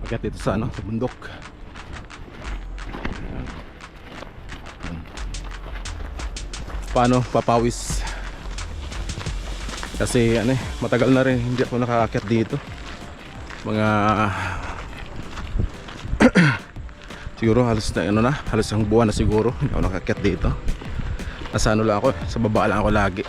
Akyat dito sa ano, sa bundok. Paano papawis? Kasi ano matagal na rin hindi ako nakaakyat dito. Mga siguro halos na ano na, halos ang buwan na siguro hindi ako nakaakyat dito. Nasa ano lang ako, sa baba lang ako lagi.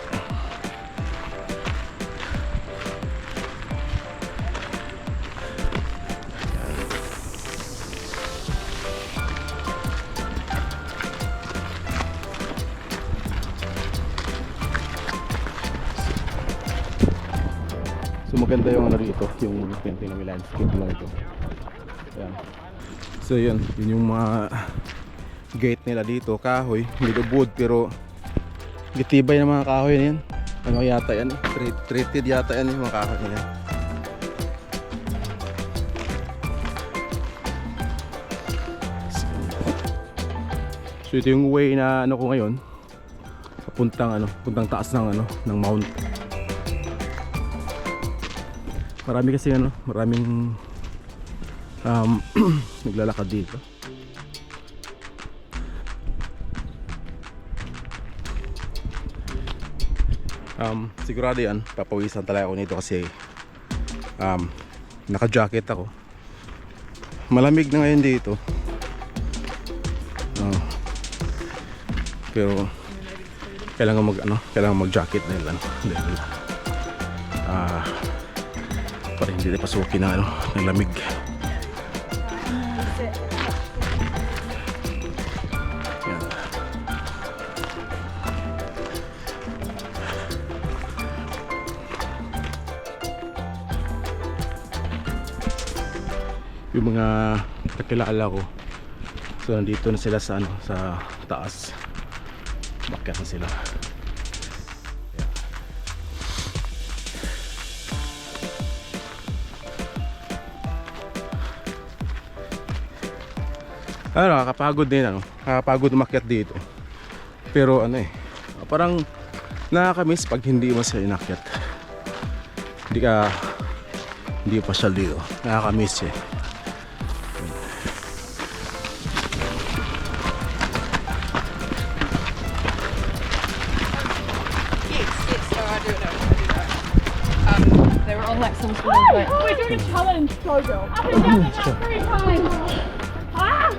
So maganda yung ano rito, yung painting ng landscape lang ito. Ayan. So yun yung mga gate nila dito, kahoy, hindi wood pero gitibay ng mga kahoy na yan. Ano yata yan, treated yata yan yung mga kahoy na yan. So ito yung way na ano ko ngayon, puntang taas ng ng mount. Marami kasi maraming naglalakad dito. Sigurado yan, papawisan talaga ako nito kasi naka-jacket ako. Malamig na ngayon dito. Pero kailangan mag-jacket dahil para hindi na pasukin ng lamig. Yan. Yung mga kakilala ko, so nandito na sila sa sa taas. Bakit na sila. Nakakapagod din nakakapagod umakyat dito. Pero parang nakakamiss pag hindi mo sa inakyat. Hindi pasyal dito. Nakakamiss eh. Yes, so I do know. They were on like some sort of like... We're doing a challenge, go girl. Up and down the hill 3 times. Ah!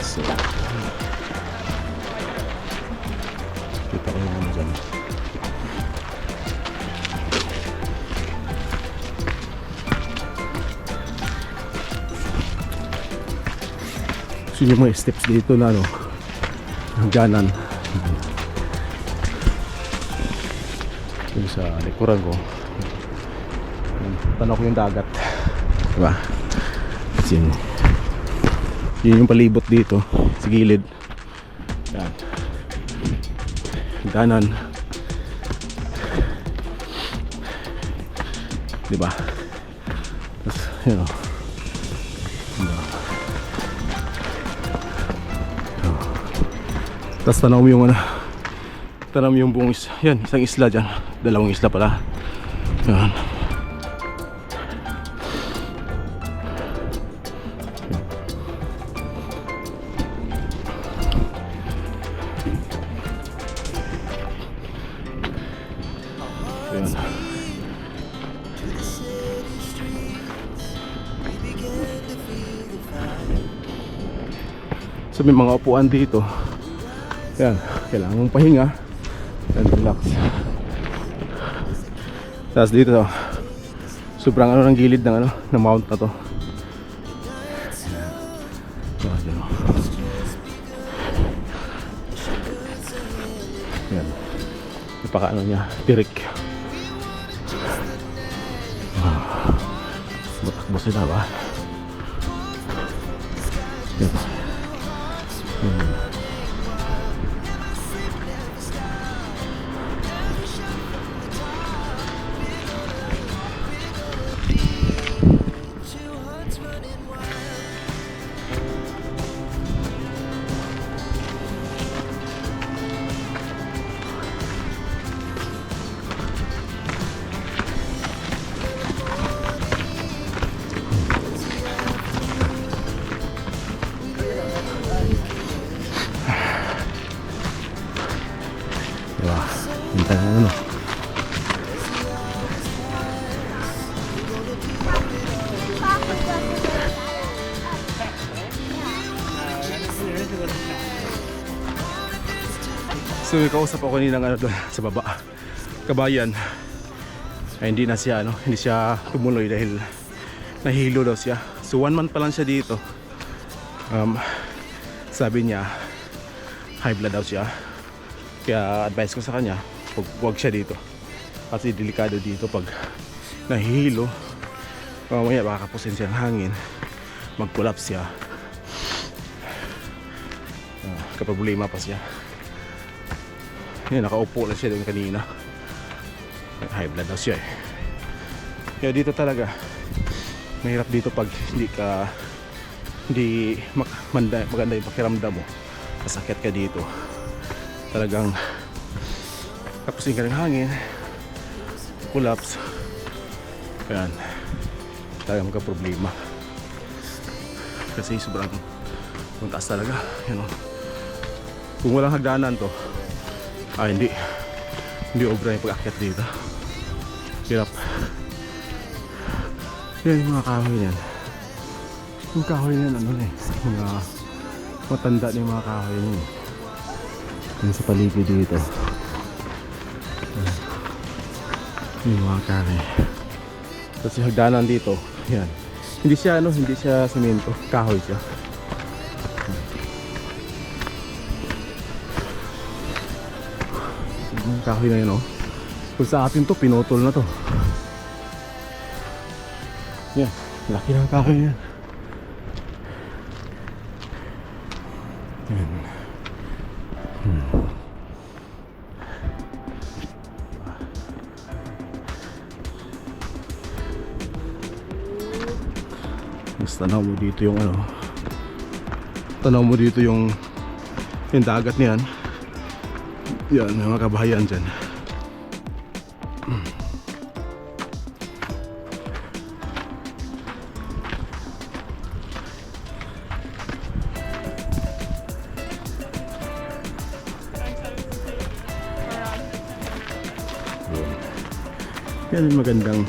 So, kita ko yung ano dyan. So yung mga steps dito na hangganan. Yung sa likuran ko, tanaw ko yung dagat, diba? Yun yung palibot dito sa gilid. Yan, hangganan, diba? Tapos yun tapos tanaw mo yung buong yan, isang isla dyan, dalawang isla pala. Yan. Yan. So may mga upuan dito. Yan, kailangan mong pahinga and relax. Tapos dito sobrang ng gilid ng ng mount na to. Yan, napaka niya, tirik. Matakbo sila ba? Yan. Diba? Hinta na ano. So may kausap ako kanina ano doon sa baba. Kabayan. Ay hindi na siya ano, hindi siya tumuloy dahil nahilo daw siya. So 1 month pa lang siya dito. Sabi niya high blood daw siya. Kaya advice ko sa kanya, wag siya dito. Kasi delikado dito pag nahihilo. Mamaya baka kapusin siya ng hangin. Mag-collapse siya. Kaproblema pa siya. Yan, nakaupo lang siya doon kanina. High blood daw siya eh. Kaya dito talaga mahirap dito pag hindi maganda yung pakiramdam mo. Masakit ka dito. Talagang kapusin ka ng hangin, collapse. Yan, talagang magka-problema. Kasi sobrang taas talaga. Yan, kung walang hagdanan to, hindi obra yung pag-akyat dito. Hirap. Yan yung mga kahoy yan. Yung kahoy yan ano na eh, mga matanda na yung mga kahoy yan. Yung sa paligid dito. Yung mga kahoy. Kasi hagdanan dito, yan. Hindi siya semento, kahoy siya. Yung kahoy na yun, oh. Kung sa atin to, pinutol na to. Yan, laki ng kahoy yan. Yan. Mas tanaw mo dito yung ano. Tanaw mo dito yung dagat niyan. Yan, may mga kabahayan dyan. Yan yung magandang,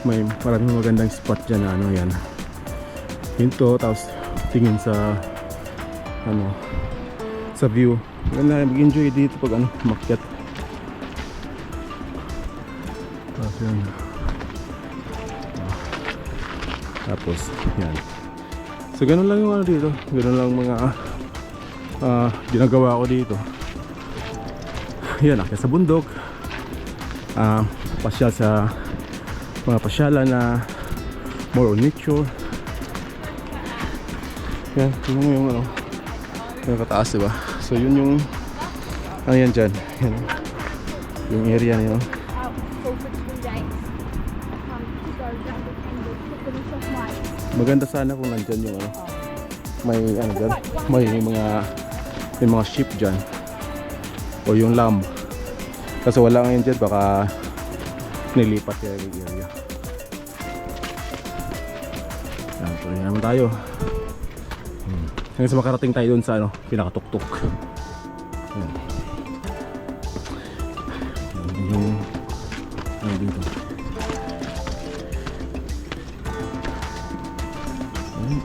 may maraming magandang spot dyan na ano yan. Hinto, tapos tingin sa ano, sa view. Maganda mag-enjoy dito pag ano, makyat. Tapos yan. Tapos yan. So ganun lang yung ano dito. Ganun lang mga ginagawa ko dito. Yan, akyat sa bundok. Pasyal sa mga pasyalan na more on nature. Yan, yun yung ano, yung kataas, diba? So yun yung ano yan dyan, yan, yung area na yun. Maganda sana kung nandyan yung ano, may ano dyan, may mga ship dyan o yung lamb. Kasi wala ngayon dyan, baka nilipat yung area. Yan, tuloy naman tayo. Hanggang sa makarating tayo dun sa ano, pinakatuktok. Yan. Yan yung ano dito. Yan.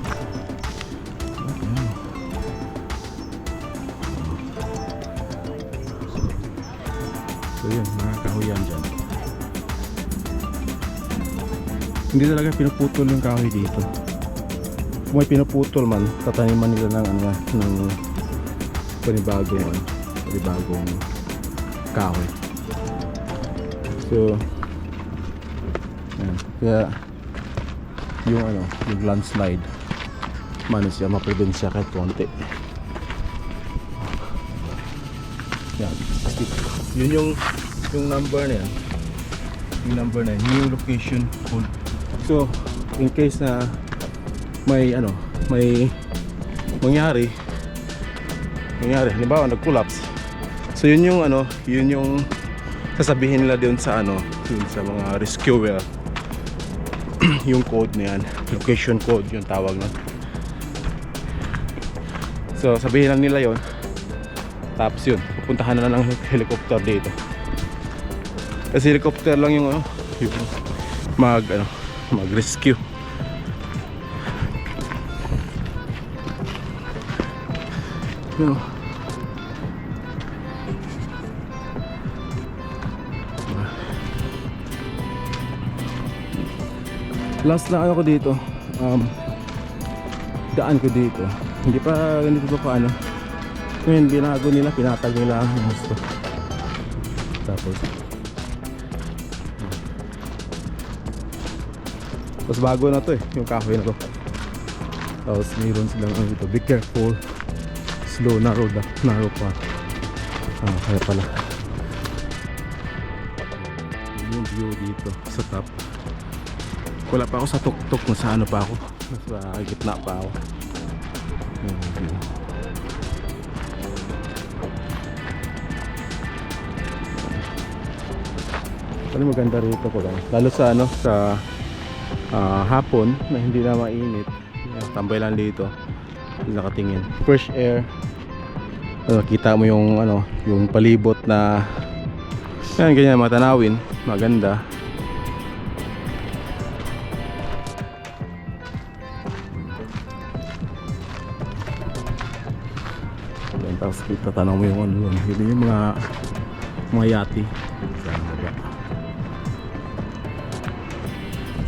So yun, mga kahoyan dyan. Hindi talaga pinuputol yung kahoy dito. Kung may pinuputol man, tataniman nila ng ano, ng panibagong kahoy. So yan. Kaya yung ano, yung landslide manis siya, ma-prevent siya kahit konti. Yan. Yun yung number na yan. Yung number na yan, yung location code. So in case na may ano, may mangyari, halimbawa nag-collapse. So yun yung ano, yun yung sasabihin nila doon sa ano, doon sa mga rescuer. Yung code na yan, location code yung tawag nun. So sabihin lang nila yon. Tapos yun, puntahan na ng helicopter dito. Kasi helicopter lang yung ano, yung mag-rescue. Yun. Last na ano ko dito, daan ko dito. Hindi pa ganito pa ano. Ngayon binago nila, pinatag nila ang gusto. Tapos bago na to eh, yung kahoy na to. Tapos mayroon silang ano dito, be careful, slow, narrow pa. Kaya pala. Yung view dito sa top. Wala pa ako sa tuktok, nasa ano pa ako, nasa gitna pa ako. Pero maganda rito ko lang, lalo sa ano, sa hapon na hindi na mainit. Tambay lang dito, nakatingin, fresh air. Kita mo yung ano, yung palibot na yan, ganyan mga tanawin, maganda. Tapos kita tanong mo yung ano, yun yung mga yati.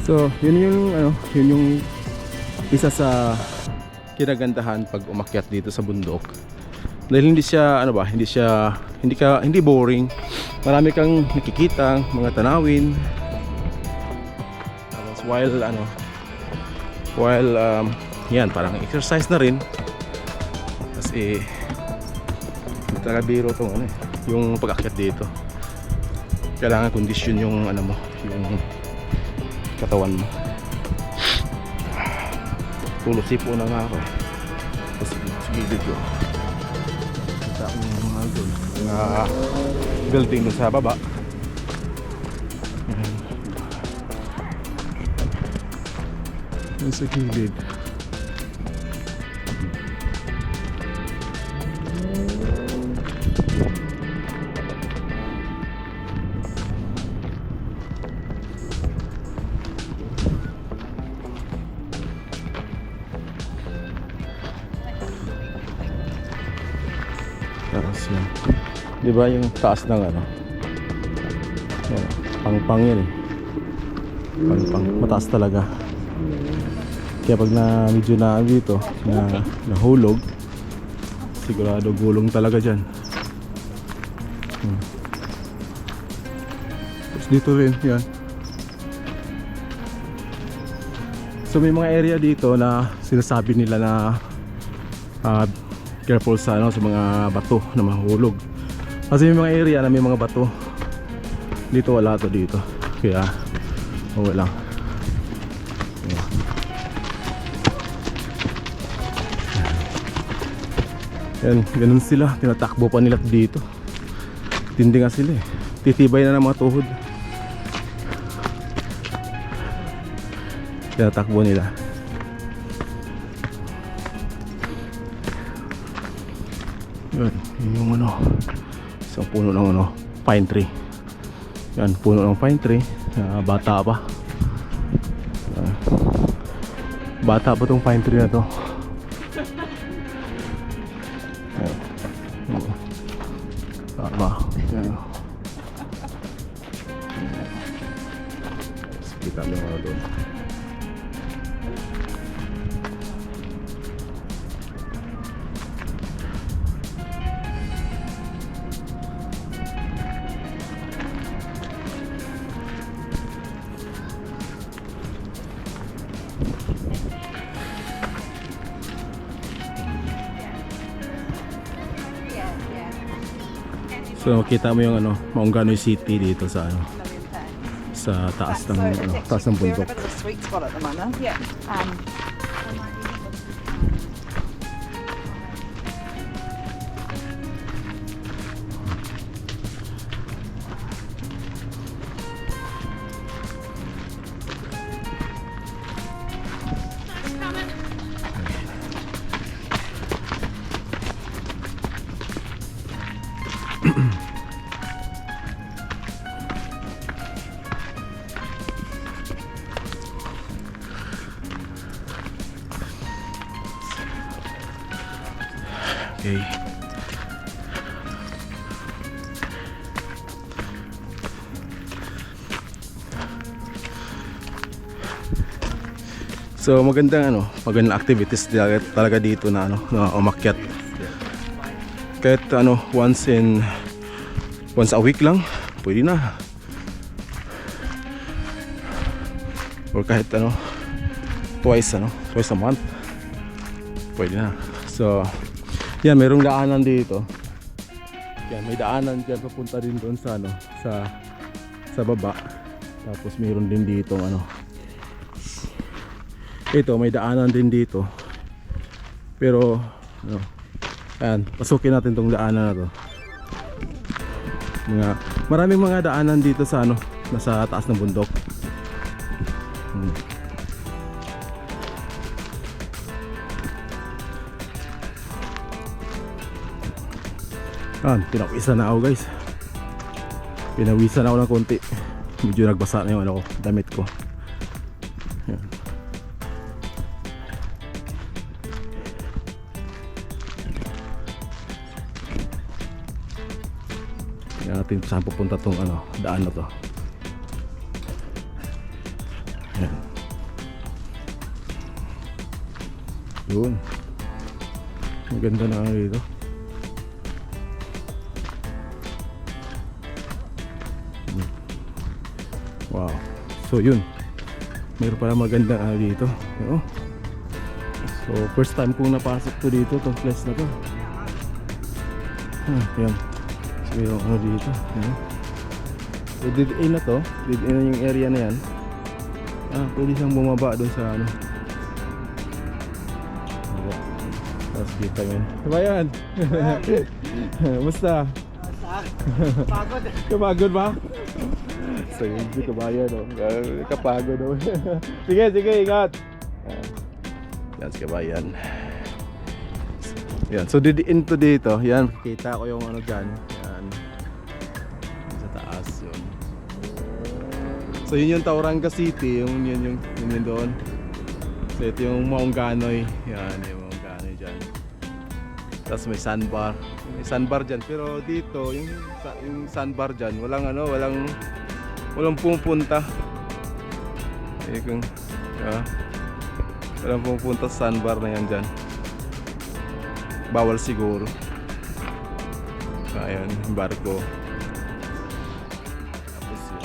So yun yung ano, yun yung isa sa kinagandahan pag umakyat dito sa bundok. Dahil hindi siya ano ba, hindi boring. Marami kang nakikita mga tanawin. Tapos while yan parang exercise na rin. Kasi talaga biro tong ano eh, yung pag-akyat dito. Kailangan kondisyon yung ano mo, yung katawan mo. Tulog sipo na nga ako. Tapos sige ko. Kita ko yung mga doon, mga building doon sa baba. Yan sa gilid. Taas yan. Diba yung taas ng ano? Yan, pang-pang yan eh. Pang-pang. Mataas talaga. Kaya pag medyo na dito, nahulog, sigurado gulong talaga dyan. Tapos dito rin, yan. So may mga area dito na sinasabi nila na careful sa ano, sa mga bato na mahulog. Kasi may mga area na may mga bato. Dito wala to dito. Kaya okay lang. Yan, ganun sila. Tinatakbo pa nila dito. Tindi nga sila eh. Titibay na ng mga tuhod. Tinatakbo nila. Yan, yung ano, isang puno ng ano, pine tree. Yan, puno ng pine tree. Bata pa. Bata pa tong pine tree na to. Tama. Yan. Kita mo yung ano doon. So makita mo yung ano, Maungganoy City dito sa ano, sa taas ng ano, taas ng bundok. Sweet spot at the moment. Yeah. Okay. So magandang magandang activities talaga dito na na umakyat. Kahit once a week lang, pwede na. Or kahit twice a month. Pwede na. So yan, mayroong daanan dito. Yan, may daanan diyan papunta din doon sa sa baba. Tapos mayroon din dito ito, may daanan din dito. Pero ayan, pasukin natin tong daanan na to. Maraming mga daanan dito sa nasa taas ng bundok. Pinawisan na ako guys. Pinawisan ako ng konti. Medyo nagbasa na yung damit ko. Ayan. Tingnan natin saan pupunta tong daan na to. Ayan. Yun. Maganda na dito. Wow. So yun. Mayroon pala magandang dito. So first time kong napasok to dito, tong place na to. Yan. So mayroon dito. So dead-end na to. Dead-end na yung area na yan. Pwede siyang bumaba doon sa Tapos kita yun. Diba yan? Basta? Pagod. Kapagod ba? So yun, kabayan kapagod Sige, ingat. Yan si kabayan. Yan, so into dito. Yan, kita ko yung dyan. Yan, sa taas yun. So yun yung Tauranga City. Yun doon. So ito yung Maungganoy. Yan, yung Maungganoy dyan. Tapos may sandbar. May sandbar dyan. Pero dito, yung sandbar dyan, walang pumupunta. Walang pumupunta sa sandbar na yan dyan. Bawal siguro. Ayan, yung barko. Tapos yun.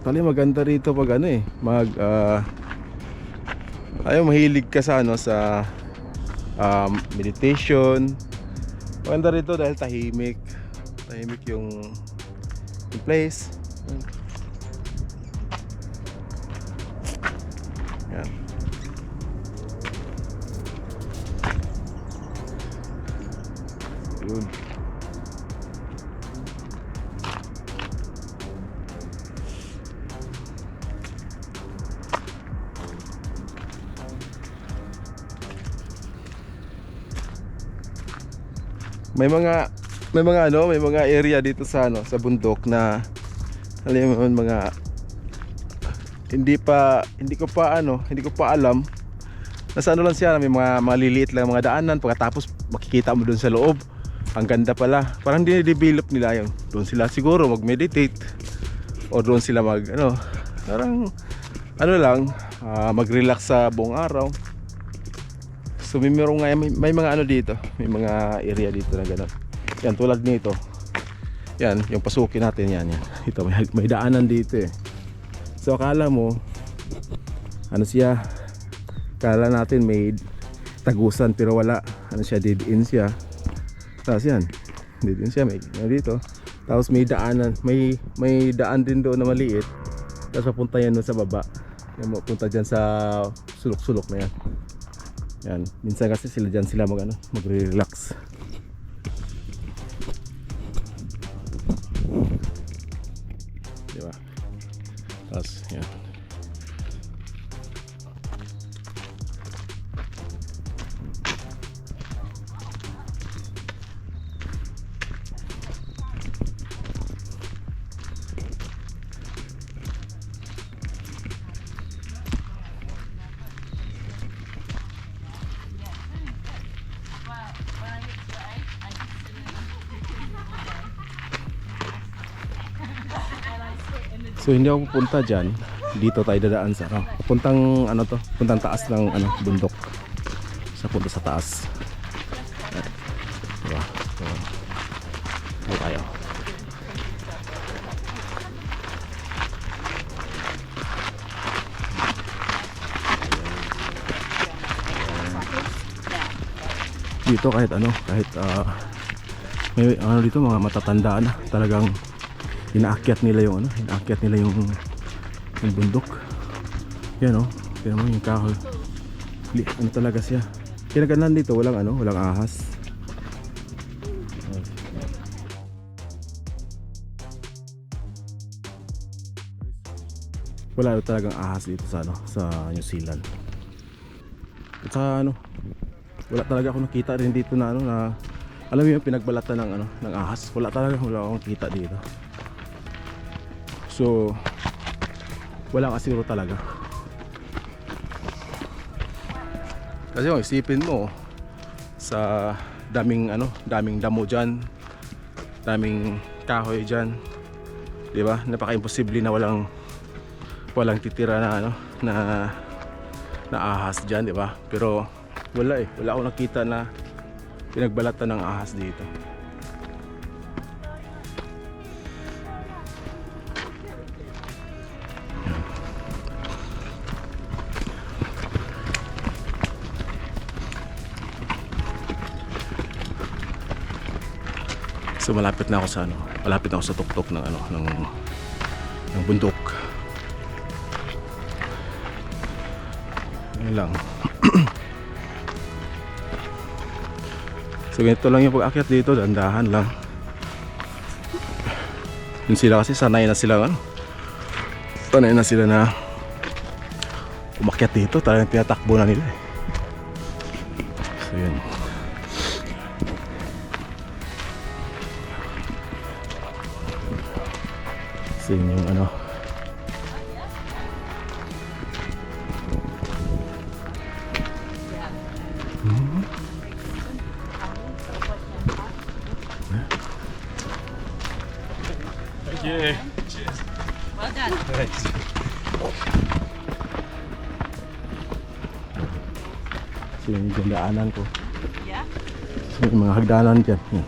Tali maganda rito pag mahilig ka sa sa meditation. Maganda rito dahil tahimik yung place. Yan. Yun. May mga area dito sa sa bundok na alam mo mga hindi ko pa alam. Nasa lang siya, may mga maliliit lang mga daanan, pagkatapos makikita mo doon sa loob. Ang ganda pala. Parang dinidevelop nila yung doon sila siguro mag-meditate o doon sila parang mag-relax sa buong araw. So may mga dito, may mga area dito na gano'n. Yan, tulad nito. Yan, yung pasukin natin yan. Ito, may daanan dito eh. So akala mo, siya, akala natin may tagusan pero wala. Siya, dead end siya. Tapos yan, dead end siya, may dito. Tapos may daanan, may daan din doon na maliit. Tapos papunta yan doon sa baba. Yan, punta dyan sa sulok-sulok na yan. Yan, minsan kasi sila magre-relax. Diba? Tapos yan. So hindi ako pupunta dyan. Dito tayo dadaan sa ano. Puntang ano to, puntang taas ng ano, bundok. Sa punta sa taas. Diba? So, ano tayo? Dito kahit ano, kahit may ano dito mga matatanda na talagang inaakyat nila yung ano, inaakyat nila yung bundok. Yan oh, kaya mo yung kahoy. Ano talaga siya. Kinagandaan dito, walang ano, walang ahas. Wala talagang ahas dito sa ano, sa New Zealand. At sa ano, wala talaga ako nakita rin dito na ano na alam mo yung pinagbalatan ng ano ng ahas. Wala akong kita dito. So wala ka siguro talaga. Kasi kung isipin mo sa daming ano, daming damo diyan, daming kahoy diyan, 'di ba? Napaka-imposible na walang titira na ano na ahas diyan, 'di ba? Pero wala akong nakita na pinagbalatan ng ahas dito. So malapit na ako sa ano, malapit na ako sa tuktok ng ano ng bundok. Ayun lang. So ganito lang yung pag-akyat dito, dandahan lang. Yun sila kasi sanay na sila na umakyat dito, talagang tinatakbo na nila eh. So yun. So yun yung ano. Yeah. Cheers. Well done. Thanks. So yun yung daanan ko. Yeah. So yung mga hagdanan dyan. Yan.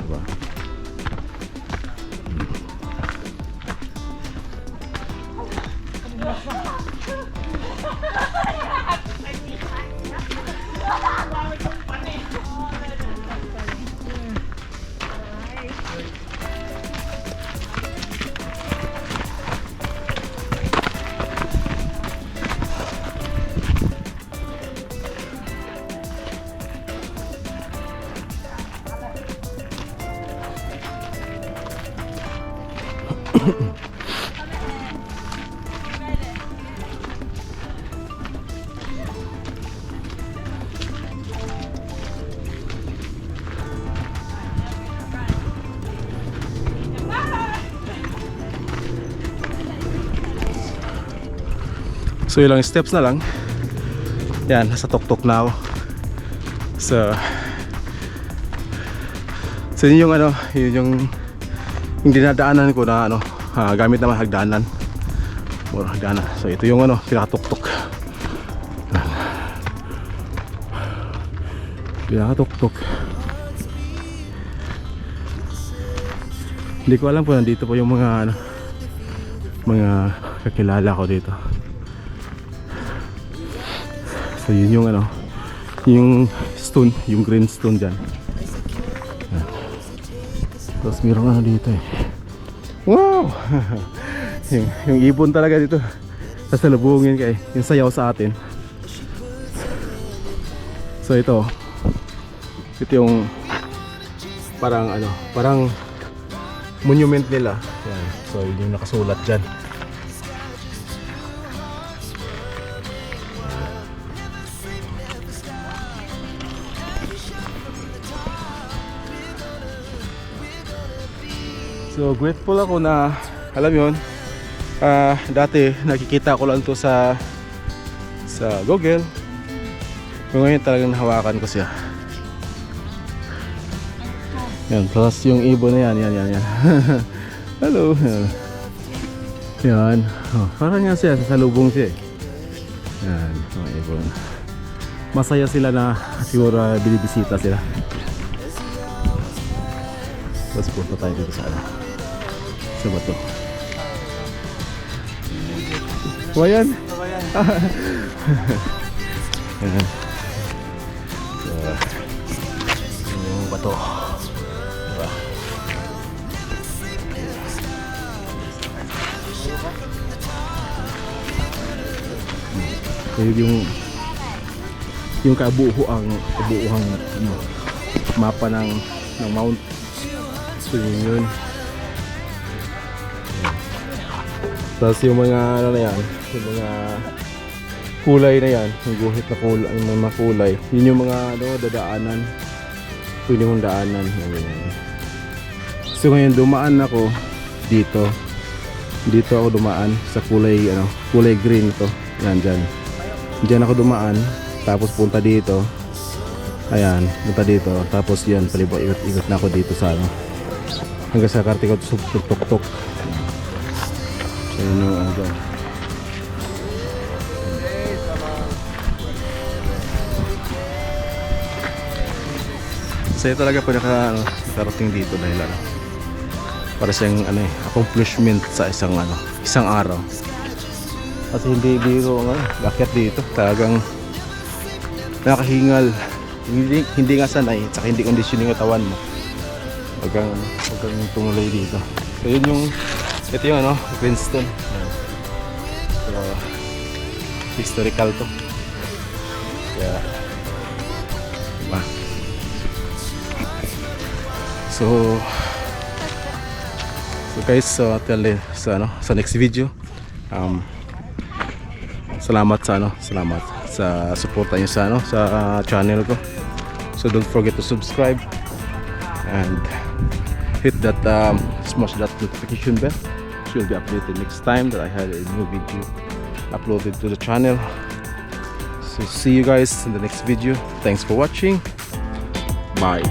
Diba? So ilang steps na lang. Yan, nasa tuktok na ako. So yun yung ano, yun yung dinadaanan ko na ano, gamit naman hagdanan. Or hagdanan. So ito yung ano, pinakatuktok. Pinakatuktok. Hindi ko alam kung nandito po yung mga ano, mga kakilala ko dito. So yun yung ano, yung stone, yung green stone dyan. Yan. Tapos mayroong ano dito eh. Wow! yung ibon talaga dito. Tapos nalubungin kay yung sayaw sa atin. So ito yung parang ano, parang monument nila. Yan. So yun yung nakasulat dyan. So grateful ako na alam yon, dati nakikita ko lang to sa sa Google. So ngayon talagang nahawakan ko siya. Yan, tapos yung ibon na yan. Hello. Yan. Oh, parang nga siya, sasalubong siya eh. Yan, mga ibon. Masaya sila na siguro binibisita sila. Tapos punta tayo dito sa ano, sa bato. Kabayan? Yan. So, yun yung bato. Diba? Yun yung kabuuhang mapa ng mount. So yun. Tapos yung mga ano na yan, yung mga kulay na yan, yung guhit na kulay, yung mga kulay, yun yung mga ano, dadaanan. Pwede mong daanan. Yan. So ngayon dumaan ako dito. Dito ako dumaan sa kulay ano, kulay green to. Yan dyan. Diyan ako dumaan, tapos punta dito. Ayan, punta dito. Tapos yan, palibot ikot na ako dito sa ano. Hanggang sa karte ko tuk-tuk-tuk. So yun yung ano dyan. Saya talaga po nakarating dito dahil ano, para siyang ano eh, accomplishment sa isang araw. Kasi hindi biro nga, bakit dito talagang nakahingal, hindi nga sanay, saka hindi conditioning ang katawan mo. Huwag kang tumuloy dito. So yun yung, ito yung ano, Princeton. So, historical to. Kaya, diba? So guys, sa next video, salamat sa suporta niyo sa channel ko. So don't forget to subscribe and hit that smash that notification bell. So you'll be updated next time that I had a new video uploaded to the channel. So see you guys in the next video. Thanks for watching. Bye.